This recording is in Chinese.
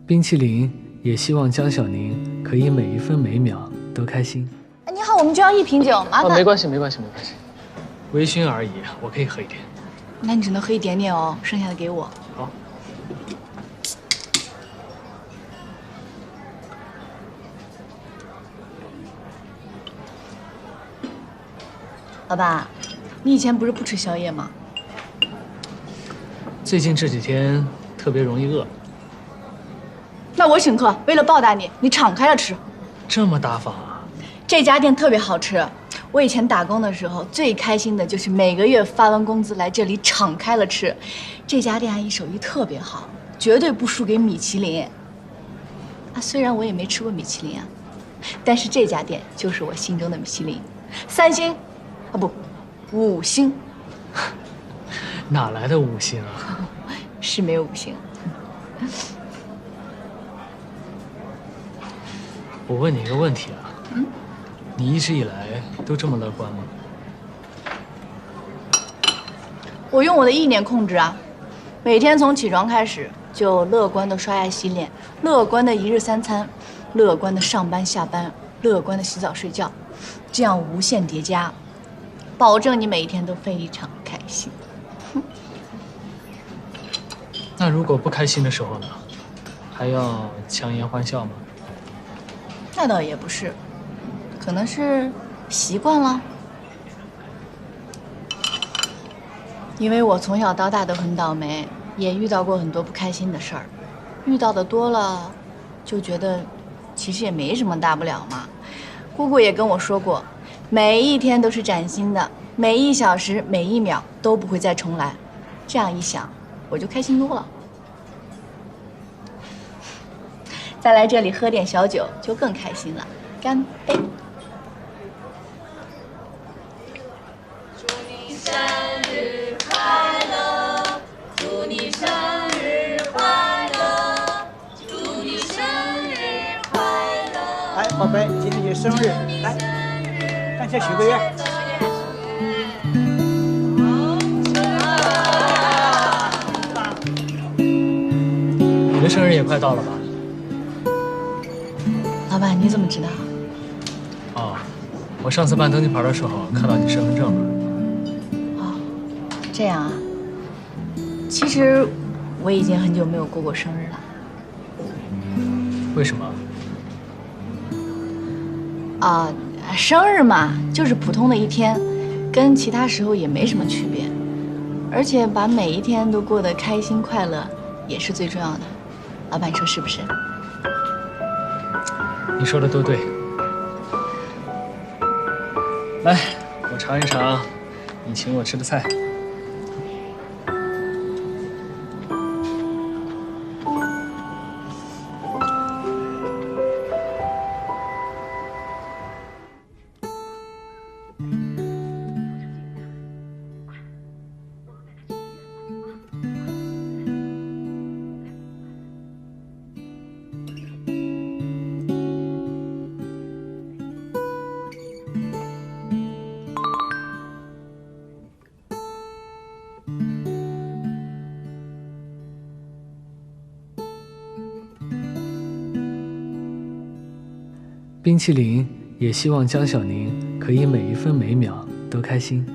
冰淇淋也希望江小宁可以每一分每秒都开心。你好，我们就要1瓶酒，麻烦。没关系，微醺而已，我可以喝一点。那你只能喝一点点哦，剩下的给我。好。老爸，你以前不是不吃宵夜吗？最近这几天特别容易饿。那我请客，为了报答你，你敞开了吃。这么大方啊？这家店特别好吃，我以前打工的时候最开心的就是每个月发完工资来这里敞开了吃。这家店阿姨手艺特别好，绝对不输给米其林。啊，虽然我也没吃过米其林啊，但是这家店就是我心中的米其林，3星，啊不，5星。哪来的5星啊？是没有5星。我问你一个问题啊，你一直以来都这么乐观吗？我用我的意念控制啊，每天从起床开始就乐观的刷牙洗脸，乐观的一日3餐，乐观的上班下班，乐观的洗澡睡觉，这样无限叠加，保证你每一天都非常开心。那如果不开心的时候呢？还要强颜欢笑吗？那倒也不是，可能是习惯了。因为我从小到大都很倒霉，也遇到过很多不开心的事儿，遇到的多了，就觉得其实也没什么大不了嘛。姑姑也跟我说过，每一天都是崭新的，每1小时、每1秒都不会再重来。这样一想，我就开心多了。再来这里喝点小酒，就更开心了。干杯！祝你生日快乐，祝你生日快乐，祝你生日快乐。哎，宝贝，今天你生日，来，向前许个愿。你的生日也快到了吧？老板，你怎么知道？哦，我上次办登记牌的时候看到你身份证了。哦，这样啊。其实我已经很久没有过过生日了。为什么？啊，生日嘛，就是普通的一天，跟其他时候也没什么区别。而且把每一天都过得开心快乐，也是最重要的。老板，你说是不是？你说的都对。来，我尝一尝你请我吃的菜。冰淇淋也希望江小宁可以每一分每秒都开心。